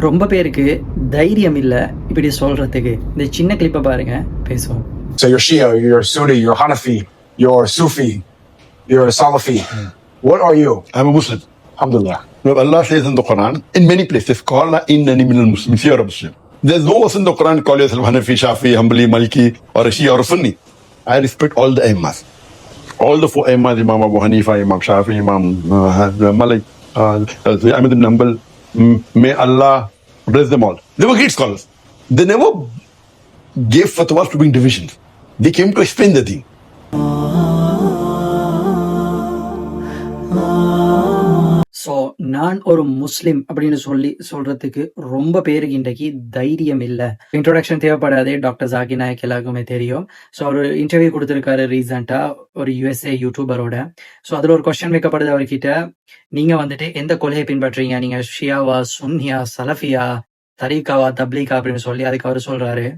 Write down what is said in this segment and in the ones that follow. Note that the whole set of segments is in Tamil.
ரொம்ப பேருக்கு தைரியம் இல்ல இப்படி சொல்றதுக்கு. இந்த சின்ன கிளிப்ப பாருங்க, பேசுவோம். So you're Shia, you're Sunni, you're Hanafi, you're Sufi, you're Salafi. What are you? I'm a Muslim. Alhamdulillah. Now, Allah says in the Quran, in many places, "Qala innani minal Muslimin." You're a Muslim. There's no verse in the Quran call yourself Hanafi, Shafi, Hanbali, Maliki, or a Shia or a Sunni. I respect all the Imams. All the four Imams, Imam Abu Hanifa, Imam Shafi, Imam Malik, Ahmad ibn Hanbal. May Allah bless them all. They were great scholars. They never gave fatwas to bring divisions. They came to explain the thing. So நான் ஒரு முஸ்லிம் அப்படின்னு சொல்றதுக்கு ரொம்ப பேருக்கு இன்றைக்கு தைரியம் இல்லை. இன்ட்ரோடக்ஷன் தேவைப்படாதே, டாக்டர் ஜாகிர் நாயக் எல்லாருக்குமே தெரியும். ஸோ அவர் இன்டர்வியூ கொடுத்துருக்காரு ரீசெண்டா ஒரு USA யூடியூபரோட. ஸோ அதுல ஒரு கொஸ்டின் வைக்கப்படுது அவர்கிட்ட, நீங்க வந்துட்டு எந்த கொள்கையை பின்பற்றீங்க, நீங்க ஷியாவா, சுன்னியா, சலஃபியா, தரீகாவா, தப்லீகா அப்படின்னு சொல்லி. அதுக்கு அவர் சொல்றாரு,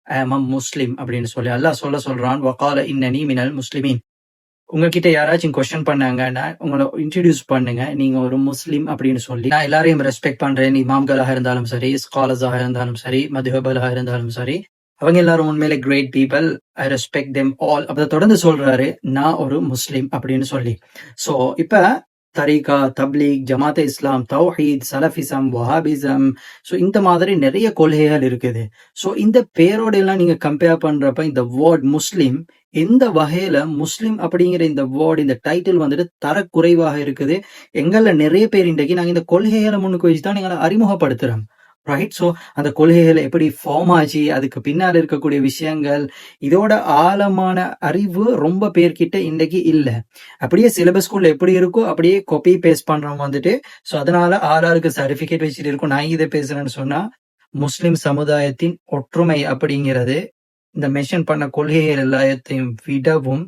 ஐ அம் முஸ்லிம் அப்படின்னு சொல்லி. அல்லாஹ் சொல்றான், வகால இன்னனி மினல் முஸ்லிமீன். உங்ககிட்ட யாராச்சும் கொஸ்டின் பண்ணாங்கன்னா உங்களை இன்ட்ரடியூஸ் பண்ணுங்க, நீங்க ஒரு முஸ்லீம் அப்படின்னு சொல்லி. நான் எல்லாரையும் ரெஸ்பெக்ட் பண்றேன், இமாம்களாக இருந்தாலும் சரி, ஸ்காலர்ஸாக இருந்தாலும் சரி, மதுஹபலாக இருந்தாலும் சரி, அவங்க எல்லாரும் உண்மையிலே great people. I respect them all. அப்ப தொடர்ந்து சொல்றாரு, நான் ஒரு முஸ்லீம் அப்படின்னு சொல்லி. சோ இப்ப தரீகா, தப்லீக், ஜமாத் இஸ்லாம், தௌஹீத், சலஃபிசம், வஹாபிசம், ஸோ இந்த மாதிரி நிறைய கொள்கைகள் இருக்குது. ஸோ இந்த பேரோட எல்லாம் நீங்க கம்பேர் பண்றப்ப இந்த வேர்ட் முஸ்லீம் எந்த வகையில முஸ்லிம் அப்படிங்கிற இந்த வேர்ட், இந்த டைட்டில் வந்துட்டு தரக்குறைவாக இருக்குது. எங்கள நிறைய பேர் இன்றைக்கு நாங்க இந்த கொள்கைகளை முன்னுக்கு வச்சுதான் எங்களை அறிமுகப்படுத்துறோம், ரைட்? ஸோ அந்த கொள்கைகள் எப்படி ஃபார்ம் ஆச்சு, அதுக்கு பின்னால் இருக்கக்கூடிய விஷயங்கள், இதோட ஆழமான அறிவு ரொம்ப பேர்கிட்ட இன்றைக்கு இல்லை. அப்படியே சிலபஸ் ஸ்கூல்ல எப்படி இருக்கோ அப்படியே காப்பி பேஸ்ட் பண்றவங்க வந்துட்டு. ஸோ அதனால ஆளாளுக்கு சர்டிபிகேட் வச்சுட்டு இருக்கும். நான் இதை பேசுறேன்னு சொன்னா, முஸ்லிம் சமுதாயத்தின் ஒற்றுமை அப்படிங்கிறது இந்த மென்ஷன் பண்ண கொள்கைகள் எல்லாத்தையும் விடவும்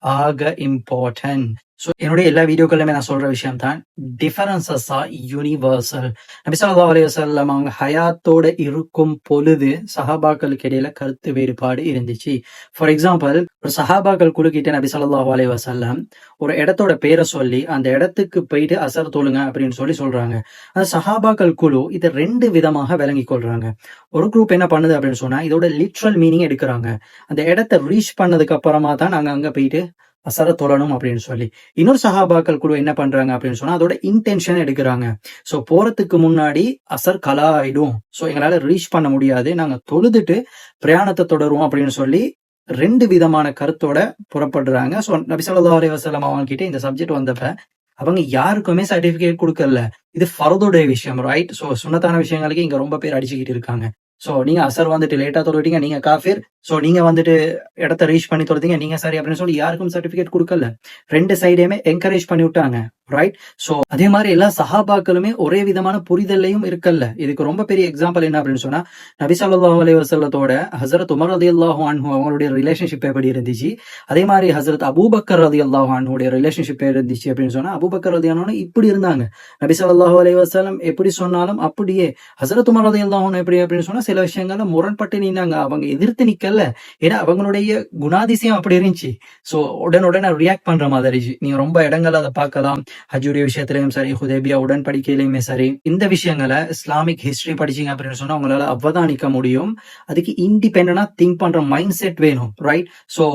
ஆக இம்பார்ட்டன்ட். ஸோ என்னுடைய எல்லா வீடியோக்களுமே நான் சொல்ற விஷயம் தான், டிஃபரன்சஸ் ஆர் யூனிவர்சல். நபி ஸல்லல்லாஹு அலைஹி வஸல்லம் அவங்க ஹயாத்தோட இருக்கும் பொழுது சஹாபாக்களுக்கு இடையில கருத்து வேறுபாடு இருந்துச்சு. ஃபார் எக்ஸாம்பிள், ஒரு சஹாபாக்கள் குழு கிட்ட நபி ஸல்லல்லாஹு அலைஹி வஸல்லம் ஒரு இடத்தோட பேரை சொல்லி அந்த இடத்துக்கு போயிட்டு அசர் தொழுங்க அப்படின்னு சொல்றாங்க. அந்த சஹாபாக்கள் குழு இதை ரெண்டு விதமாக விளங்கி கொள்றாங்க. ஒரு குரூப் என்ன பண்ணுது அப்படின்னு சொன்னா, இதோட லிட்ரல் மீனிங் எடுக்கிறாங்க. அந்த இடத்தை ரீச் பண்ணதுக்கு அப்புறமா தான் நாங்க அங்க போயிட்டு அசர தொழணும் அப்படின்னு சொல்லி. இன்னொரு சஹாபாக்கள் குழு என்ன பண்றாங்க அப்படின்னு சொன்னா, அதோட இன்டென்ஷன் எடுக்கிறாங்க. சோ போறதுக்கு முன்னாடி அசர் கலா ஆயிடும், சோ எங்களால ரீச் பண்ண முடியாது, நாங்க தொழுதுட்டு பிரயாணத்தை தொடருவோம் அப்படின்னு சொல்லி ரெண்டு விதமான கருத்தோட புறப்படுறாங்க. சோ நபி ஸல்லல்லாஹு அலைஹி வஸல்லம் அவங்க கிட்ட இந்த சப்ஜெக்ட் வந்தப்ப அவங்க யாருக்குமே சர்டிபிகேட் கொடுக்கல. இது ஃபர்துடைய விஷயம், ரைட்? சோ சுன்னத்தான விஷயங்களுக்கு இங்க ரொம்ப பேர் அடிச்சுக்கிட்டு இருக்காங்க. சோ நீங்க அசர் வந்துட்டு லேட்டா தொழுவிட்டீங்க, நீங்க காஃபிர். சோ நீங்க வந்துட்டு இடத்த ரீச் பண்ணி தொழுதீங்க, நீங்க சரி அப்படின்னு சொல்லி யாருக்கும் சர்டிபிகேட் கொடுக்கல. ரெண்டு சைடையுமே என்கரேஜ் பண்ணி விட்டாங்க, ரைட்? சோ அதே மாதிரி எல்லா சஹாபாக்களுமே ஒரே விதமான புரிதலையும் இருக்கல்ல. இதுக்கு ரொம்ப பெரிய எக்ஸாம்பிள் என்ன அப்படின்னு சொன்னா, நபி ஸல்லல்லாஹு அலைஹி வஸல்லத்தோட ஹஸரத் உமர் ரலியல்லாஹு அன்ஹு அவங்களுடைய ரிலேஷன்ஷிப் எப்படி இருந்துச்சு, அதே மாதிரி ஹஸரத் அபூபக்கர் ரலியல்லாஹு அன்ஹுடைய ரிலேஷன்ஷிப் இருந்துச்சு அப்படின்னு சொன்னா, அபூபக்கர் ரலியல்லாஹு அன்ஹு இப்படி இருந்தாங்க. நபி ஸல்லல்லாஹு அலைஹி வஸல்லம் எப்படி சொன்னாலும் அப்படியே. ஹஸரத் உமர் ரலியல்லாஹு அன்ஹு எப்படி அப்படின்னு சொன்னா, சில விஷயங்கள்ல முரண்பட்டு நின்னாங்க, அவங்க எதிர்த்து நிக்கல. ஏன்னா அவங்களுடைய குணாதிசயம் அப்படி இருந்துச்சு. சோ உடனே ரியாக்ட் பண்ற மாதிரி. நீங்க ரொம்ப இடங்கள் அதை பார்க்கலாம், ஹஜ்ஜுடைய விஷயத்திலையும் சரி, ஹுதைபியா உடன்படிக்கையிலுமே சரி. இந்த விஷயங்களை இஸ்லாமிக் ஹிஸ்டரி படிச்சீங்க அப்படின்னு சொன்னா உங்களால அவதானிக்க முடியும். அதுக்கு இண்டிபெண்டா திங்க் பண்ற மைண்ட் செட் வேணும், ரைட்? சோ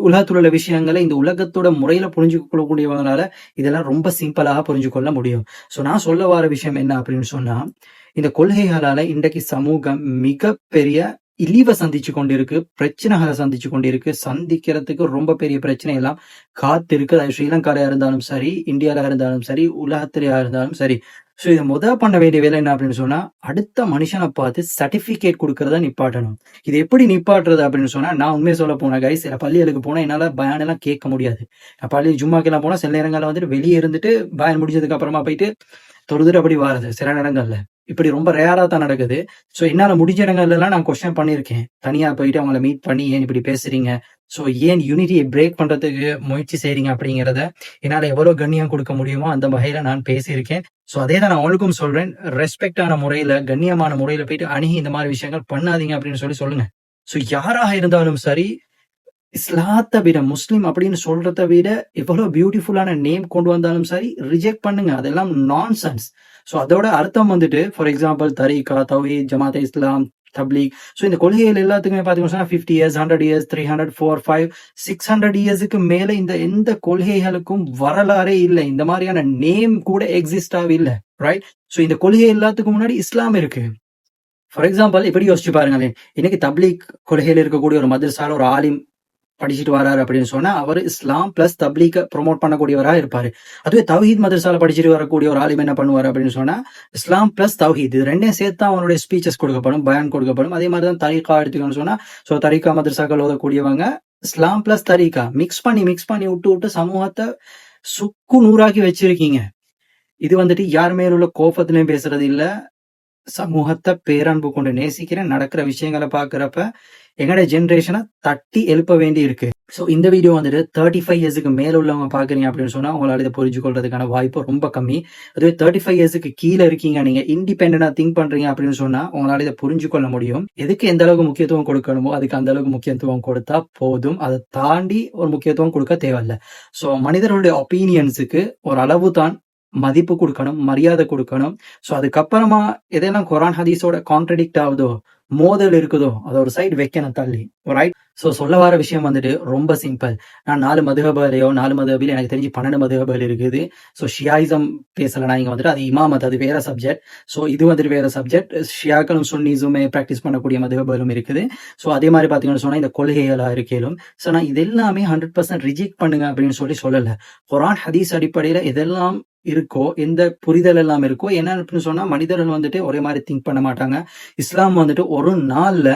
உலகத்துல உள்ள விஷயங்களை இந்த உலகத்தோட முறையில புரிஞ்சுக்கொள்ளக்கூடியவங்களால இதெல்லாம் ரொம்ப சிம்பிளாக புரிஞ்சு கொள்ள முடியும். சோ நான் சொல்ல வர விஷயம் என்ன அப்படின்னு சொன்னா, இந்த கொள்கைகளால இன்றைக்கு சமூகம் மிகப்பெரிய இழிவை சந்திச்சு கொண்டிருக்கு, பிரச்சனைகளை சந்திச்சு கொண்டிருக்கு. சந்திக்கிறதுக்கு ரொம்ப பெரிய பிரச்சனை எல்லாம் காத்து இருக்கு. அது ஸ்ரீலங்கால இருந்தாலும் சரி, இந்தியால இருந்தாலும் சரி, உலகத்திலேயா இருந்தாலும் சரி. சோ இதை பண்ண வேண்டிய வேலை என்ன அப்படின்னு சொன்னா, அடுத்த மனுஷனை பார்த்து சர்டிபிகேட் கொடுக்கறத நிப்பாட்டணும். இது எப்படி நிப்பாட்டுறது அப்படின்னு சொன்னா, நான் உண்மையை சொல்ல போனேன் கைஸ், சில பள்ளிகளுக்கு போனா என்னால பயான் எல்லாம் கேட்க முடியாது. பள்ளி ஜும்மாக்கெல்லாம் போனா சில நேரங்கள்ல வந்துட்டு வெளியே இருந்துட்டு பயான் முடிஞ்சதுக்கு அப்புறமா போயிட்டு தொழுதுட்டு அப்படி வாரது சில நேரங்கள்ல. இப்படி ரொம்ப ரேரா தான் நடக்குது. சோ என்னால முடிஞ்ச இடங்கள்ல எல்லாம் நான் கொஸ்டின் பண்ணிருக்கேன், தனியா போயிட்டு அவங்கள மீட் பண்ணி, ஏன் இப்படி பேசுறீங்க, சோ ஏன் யூனிட்டியை பிரேக் பண்றதுக்கு முயற்சி செய்றீங்க அப்படிங்கிறத என்னால எவ்வளவு கண்ணியம் கொடுக்க முடியுமோ அந்த வகையில நான் பேசியிருக்கேன். சோ அதே தான் நான் அவளுக்கும் சொல்றேன், ரெஸ்பெக்டான முறையில, கண்ணியமான முறையில போயிட்டு அணுகி இந்த மாதிரி விஷயங்கள் பண்ணாதீங்க அப்படின்னு சொல்லுங்க. சோ யாராக இருந்தாலும் சரி, இஸ்லாத்தை விட, முஸ்லிம் அப்படின்னு சொல்றதை விட எவ்வளவு பியூட்டிஃபுல்லான நேம் கொண்டு வந்தாலும் சரி ரிஜெக்ட் பண்ணுங்க. அதெல்லாம் நான்சென்ஸ். ஸோ அதோட அர்த்தம் வந்துட்டு ஃபார் எக்ஸாம்பிள் தரீகா, தௌஹீத், ஜமாத் இஸ்லாம், தப்லீக். ஸோ இந்த கொள்கைகள் எல்லாத்துக்குமே பார்த்தீங்கன்னா 50 இயர்ஸ், 100 இயர்ஸ், 300, 4, 5, 600 இயர்ஸுக்கு மேல இந்த எந்த கொள்கைகளுக்கும் வரலாறே இல்லை. இந்த மாதிரியான நேம் கூட எக்ஸிஸ்ட் ஆகவில்லை, ரைட்? ஸோ இந்த கொள்கை எல்லாத்துக்கும் முன்னாடி இஸ்லாம் இருக்கு. ஃபார் எக்ஸாம்பிள் இப்படி யோசிச்சு பாருங்களேன், இன்னைக்கு தப்லீக் கொள்கையில் இருக்கக்கூடிய ஒரு மதரசால ஒரு ஆலிம் படிச்சுட்டு வராரு அப்படின்னு சொன்னா அவர் இஸ்லாம் பிளஸ் தப்லீக ப்ரொமோட் பண்ணக்கூடியவராக இருப்பாரு. அதுவே தௌஹீத் மதரசால படிச்சுட்டு வரக்கூடிய ஒரு ஆலிம் என்ன பண்ணுவாரு அப்படின்னு சொன்னா இஸ்லாம் பிளஸ் தௌஹீத் இது ரெண்டையும் சேர்த்து அவனுடைய ஸ்பீச்சஸ் கொடுக்கப்படும், பயான் கொடுக்கப்படும். அதே மாதிரி தான் தரீகா எடுத்துக்கணும்னு சொன்னா ஸோ தரீகா மதரசாக்கள் ஓதக்கூடியவங்க இஸ்லாம் பிளஸ் தரீகா மிக்ஸ் பண்ணி விட்டு சமூகத்தை சுக்கு நூறாக்கி வச்சிருக்கீங்க. இது வந்துட்டு யார் மேல உள்ள கோபத்திலையும் பேசுறது இல்ல, சமூகத்தை பேரன்பு கொண்டு நேசிக்கிறேன். நடக்கிற விஷயங்களை பாக்குறப்ப எங்களுடைய ஜென்ரேஷனை தட்டி எழுப்ப வேண்டி இருக்கு. ஸோ இந்த வீடியோ வந்துட்டு 35 இயர்ஸுக்கு மேல உள்ளவங்க பாக்குறீங்க அப்படின்னு சொன்னா உங்களால இதை புரிஞ்சு கொள்றதுக்கான வாய்ப்பு ரொம்ப கம்மி. அதுவே 35 இயர்ஸுக்கு கீழே இருக்கீங்க, நீங்க இண்டிபெண்டா திங்க் பண்றீங்க அப்படின்னு சொன்னா உங்களால இதை புரிஞ்சு கொள்ள முடியும். எதுக்கு எந்த அளவுக்கு முக்கியத்துவம் கொடுக்கணுமோ அதுக்கு அந்த அளவுக்கு முக்கியத்துவம் கொடுத்தா போதும், அதை தாண்டி ஒரு முக்கியத்துவம் கொடுக்க தேவையில்லை. ஸோ மனிதர்களுடைய ஒப்பீனியன்ஸுக்கு ஒரு அளவு தான் மதிப்பு கொடுக்கணும், மரியாதை கொடுக்கணும். ஸோ அதுக்கப்புறமா எதெல்லாம் குரான் ஹதீஸோட கான்ட்ரடிக்ட் ஆகுதோ, மோதல் இருக்குதோ அதை ஒரு சைடு வைக்கணும் தள்ளி, ரைட்? ஸோ சொல்ல வர விஷயம் வந்துட்டு ரொம்ப சிம்பிள். நான் 4 மதுஹபலையோ 4 மதுஹபில் எனக்கு தெரிஞ்சு 12 மதுஹபல் இருக்குது. ஸோ ஷியாயிசம் பேசலைனா இங்கே வந்துட்டு அது இமாமத், அது வேற சப்ஜெக்ட். ஸோ இது வந்துட்டு வேற சப்ஜெக்ட். ஷியாக்களும் சுன்னிஸுமே ப்ராக்டிஸ் பண்ணக்கூடிய மதுஹபலும் இருக்குது. ஸோ அதே மாதிரி பார்த்தீங்கன்னு சொன்னால் இந்த கொள்கைகளாக இருக்கலும் ஸோ நான் இது எல்லாமே 100% ரிஜெக்ட் பண்ணுங்க அப்படின்னு சொல்லலை. குரான் ஹதீஸ் அடிப்படையில் இதெல்லாம் இருக்கோ, எந்த புரிதல் எல்லாம் இருக்கோ, என்ன அப்படின்னு சொன்னா மனிதர்கள் வந்துட்டு ஒரே மாதிரி திங்க் பண்ண மாட்டாங்க. இஸ்லாம் வந்துட்டு ஒரு நாள்ல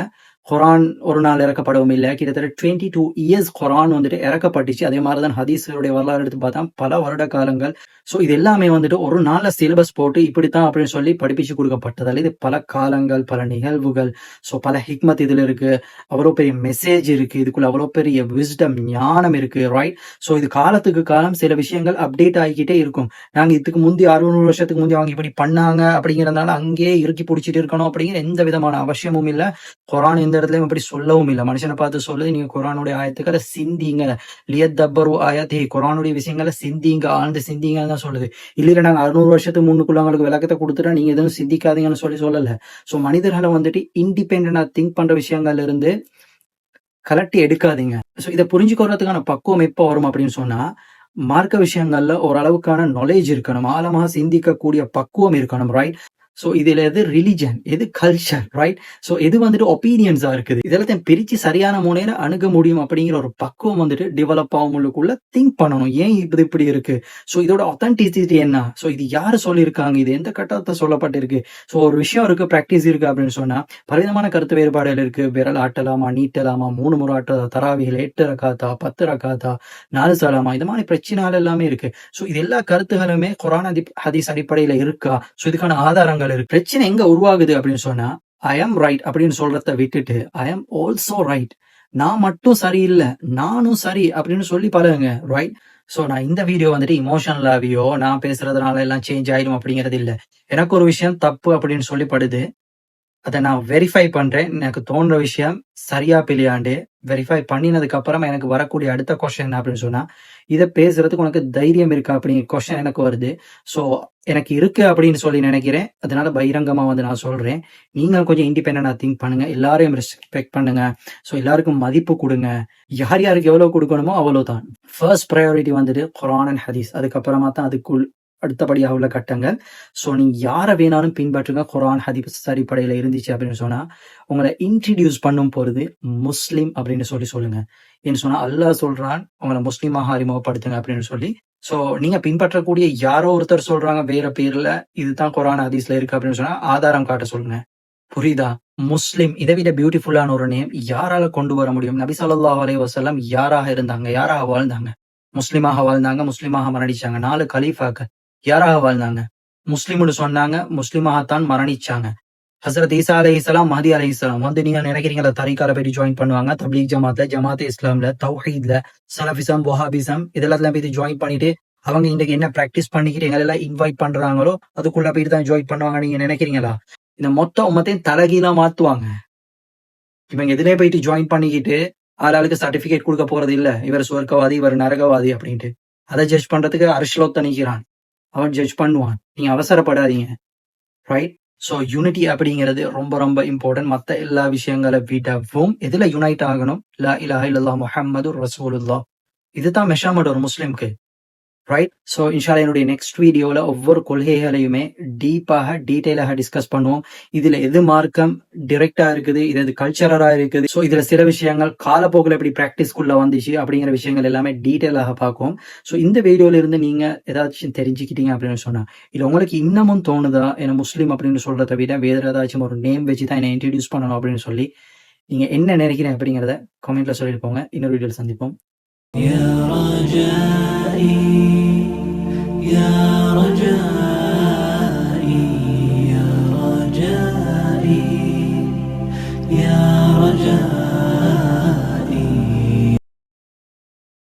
குரான் ஒரு நாள் இறக்கப்படவும் இல்லை, கிட்டத்தட்ட 22 இயர்ஸ் குரான் வந்துட்டு இறக்கப்பட்டுச்சு. அதே மாதிரிதான் ஹதீஸுடைய வரலாறு எடுத்து பார்த்தா பல வருட காலங்கள். ஸோ இது எல்லாமே வந்துட்டு ஒரு நாள்ல சிலபஸ் போட்டு இப்படித்தான் அப்படின்னு சொல்லி படிப்பிச்சு கொடுக்கப்பட்டதால இது பல காலங்கள், பல நிகழ்வுகள், ஸோ பல ஹிக்மத் இதுல இருக்கு, அவ்வளோ பெரிய மெசேஜ் இருக்கு, இதுக்குள்ள அவ்வளோ பெரிய விஸ்டம் ஞானம் இருக்கு, ரைட்? ஸோ இது காலத்துக்கு காலம் சில விஷயங்கள் அப்டேட் ஆகிக்கிட்டே இருக்கும். நாங்க இதுக்கு முந்தி 600 வருஷத்துக்கு முந்தி அவங்க இப்படி பண்ணாங்க அப்படிங்கிறதுனால அங்கேயே இறுக்கி பிடிச்சிட்டு இருக்கணும் அப்படிங்கிற எந்த விதமான அவசியமும் இல்லை. குரான் எந்த இடத்துலயும் இப்படி சொல்லவும் இல்லை. மனுஷனை பார்த்து சொல்லுது, நீங்க குரானுடைய ஆயத்துக்களை சிந்திங்க, லியத்தப்பரு ஆயத்தி, குரானுடைய விஷயங்களை சிந்திங்க, ஆழ்ந்து சிந்திங்க சொல்லுது. இல்ல நாங்க 600 வருஷத்துக்கு முன்னுக்குள்ள அவங்களுக்கு விளக்கத்தை கொடுத்துட்டா நீங்க எதுவும் சிந்திக்காதீங்கன்னு சொல்லல. சோ மனிதர்களை வந்துட்டு இண்டிபெண்டா திங்க் பண்ற விஷயங்கள்ல இருந்து கலட்டி எடுக்காதீங்க. சோ இதை புரிஞ்சுக்கிறதுக்கான பக்குவம் எப்ப வரும் அப்படின்னு சொன்னா மார்க்க விஷயங்கள்ல ஓரளவுக்கான நாலேஜ் இருக்கணும், ஆழமா சிந்திக்கக்கூடிய பக்குவம் இருக்கணும், ரைட்? ஸோ இதுல எது ரிலிஜன், எது கல்ச்சர், ரைட்? ஸோ எது வந்துட்டு ஒப்பீனியன்ஸா இருக்குது, இதெல்லாம் பிரிச்சு சரியான முனையில அணுக முடியும் அப்படிங்கிற ஒரு பக்குவம் வந்துட்டு டெவலப் ஆகும்க்குள்ள திங்க் பண்ணணும். ஏன் இப்படி இருக்கு, ஸோ இதோட ஒத்தன்டிசிட்டி என்ன, ஸோ இது யாரு சொல்லியிருக்காங்க, இது எந்த கட்டத்தை சொல்லப்பட்டிருக்கு, ஸோ ஒரு விஷயம் இருக்கு, பிராக்டிஸ் இருக்கு அப்படின்னு சொன்னா பலவிதமான கருத்து வேறுபாடுகள் இருக்கு. விரல் ஆட்டலாமா, நீட்டலாமா, 3 முறை ஆட்டலா, தராவிகள் 8 ரக்காத்தா, 10 ரக்காத்தா, 4 சலாமா, இது மாதிரி பிரச்சனைகள் எல்லாமே இருக்கு. ஸோ இது எல்லா கருத்துகளுமே குரான் ஹதீஸ் அடிப்படையில இருக்கா, ஸோ இதுக்கான ஆதாரங்கள் இருக்கு. பிரச்சனை எங்க உருவாகுது அப்படின்னு சொன்னா ஐ ஆம் ரைட் அப்படின்னு சொல்றத விட்டுட்டு ஐ ஆம் ஆல்சோ ரைட், நான் மட்டும் சரியில்லை நானும் சரி அப்படின்னு சொல்லி பழகுங்க, ரைட்? சோ நான் இந்த வீடியோ வந்துட்டு இமோஷனலாவியோ நான் பேசுறதுனால எல்லாம் சேஞ்ச் ஆயிடும் அப்படிங்கிறது இல்லை. எனக்கு ஒரு விஷயம் தப்பு அப்படின்னு சொல்லப்படுது, அதை நான் வெரிஃபை பண்றேன். எனக்கு தோன்ற விஷயம் சரியா பிள்ளையாண்டு வெரிஃபை பண்ணினதுக்கு அப்புறமா எனக்கு வரக்கூடிய அடுத்த கொஸ்டின் என்ன அப்படின்னு சொன்னா இதை பேசுறதுக்கு உனக்கு தைரியம் இருக்கா அப்படிங்கிற கொஸ்டின் எனக்கு வருது. ஸோ எனக்கு இருக்கு அப்படின்னு சொல்லி நினைக்கிறேன். அதனால பகிரங்கமா வந்து நான் சொல்றேன், நீங்க கொஞ்சம் இண்டிபெண்டா திங்க் பண்ணுங்க, எல்லாரையும் ரெஸ்பெக்ட் பண்ணுங்க, ஸோ எல்லாருக்கும் மதிப்பு கொடுங்க. யார் யாருக்கு எவ்வளவு கொடுக்கணுமோ அவ்வளவுதான். ஃபர்ஸ்ட் ப்ரையாரிட்டி வந்துட்டு குர்ஆன் அண்ட் ஹதீஸ், அதுக்கப்புறமா தான் அதுக்குள் அடுத்தபடியாக உள்ள கட்டங்கள். ஸோ நீங்க யாரை வேணாலும் பின்பற்றுங்க. குர்ஆன் ஹதீஸ் அடிப்படையில இருந்துச்சு அப்படின்னு சொன்னா உங்களை இன்ட்ரடியூஸ் பண்ணும் பொழுது முஸ்லிம் அப்படின்னு சொல்லுங்க. ஏன்னு சொன்னா அல்லாஹ் சொல்றான் உங்களை முஸ்லீமாக அறிமுகப்படுத்துங்க அப்படின்னு சொல்லி. ஸோ நீங்க பின்பற்றக்கூடிய யாரோ ஒருத்தர் சொல்றாங்க வேற பேர்ல இதுதான் குர்ஆன் ஹதீஸ்ல இருக்கு அப்படின்னு சொன்னா ஆதாரம் காட்ட சொல்லுங்க. புரியுதா? முஸ்லிம் இதை விட பியூட்டிஃபுல்லான ஒரு நேம் யாரால கொண்டு வர முடியும்? நபி ஸல்லல்லாஹு அலைஹி வஸல்லம் யாராக இருந்தாங்க, யாராக வாழ்ந்தாங்க? முஸ்லிமாக வாழ்ந்தாங்க, முஸ்லிமாக மரணிச்சாங்க. 4 கலீஃபாக்கள் யாராக வாழ்ந்தாங்க? முஸ்லிம்னு சொன்னாங்க, முஸ்லிமாகத்தான் மரணிச்சாங்க. ஹசரத் ஈசா அலைஹிஸ்ஸலாம், மஹதி அலைஹிஸ்ஸலாம் வந்து நீங்க நினைக்கிறீங்களா தரீகால போய் ஜாயின் பண்ணுவாங்க? தப்லீக் ஜமாத்ல, ஜமாத் இஸ்லாம்ல, தௌஹீத்ல, சலஃபிசம், வஹாபிசம் இதெல்லாம் போய் ஜாயின் பண்ணிட்டு அவங்க இன்றைக்கு என்ன பிராக்டிஸ் பண்ணிக்கிட்டு எங்களெல்லாம் இன்வைட் பண்றாங்களோ அதுக்குள்ள போயிட்டு தான் ஜாயின் பண்ணுவாங்க நீங்க நினைக்கிறீங்களா? இந்த மொத்த உம்மத்தையும் தலைகீழா மாத்துவாங்க. இவங்க எதுலயே போயிட்டு ஜாயின் பண்ணிக்கிட்டு ஆளாளுக்கு சர்டிபிகேட் கொடுக்க போறது இல்ல, இவர் சுவர்க்கவாதி இவர் நரகவாதி அப்படின்ட்டு. அதை ஜட்ஜ் பண்றதுக்கு அர்ஷ்லோத்த நிக்கிறான். அவன் ஜட்ஜ் பண்ணுவான். நீங்க அவசரப்படாதீங்க. ரைட்? ஸோ யூனிட்டி அப்படிங்கிறது ரொம்ப ரொம்ப இம்பார்ட்டன்ட். மற்ற எல்லா விஷயங்களை விடவும் எதுல யுனைட் ஆகணும்? லா இலாஹ இல்லல்லாஹ் முஹம்மது ரசூலுல்லாஹ். இதுதான் மெஷர்மெண்ட் ஒரு முஸ்லிம்க்கு. ரைட்? ஸோ இன்ஷால்லா என்னுடைய நெக்ஸ்ட் வீடியோவில் ஒவ்வொரு கொள்கைகளையுமே டீட்டெயிலாக டிஸ்கஸ் பண்ணுவோம். இதில் எது மார்க்கம் டிரெக்டாக இருக்குது, இது கல்ச்சரலாக இருக்குது, ஸோ இதில் சில விஷயங்கள் காலப்போக்கில் எப்படி ப்ராக்டிஸ்குள்ளே வந்துச்சு அப்படிங்கிற விஷயங்கள் எல்லாமே டீட்டெயிலாக பார்க்கும். ஸோ இந்த வீடியோல இருந்து நீங்கள் ஏதாச்சும் தெரிஞ்சுக்கிட்டீங்க அப்படின்னு சொன்னால், இல்லை உங்களுக்கு இன்னமும் தோணுதா என்ன முஸ்லீம் அப்படின்னு சொல்கிறத விட வேறு ஏதாச்சும் ஒரு நேம் வச்சு தான் என்னை இன்ட்ரடியூஸ் பண்ணணும் அப்படின்னு சொல்லி நீங்கள் என்ன நினைக்கிறீங்க அப்படிங்கிறத கமெண்ட்டில் சொல்லிட்டு போங்க. இன்னொரு வீடியோவில் சந்திப்போம்.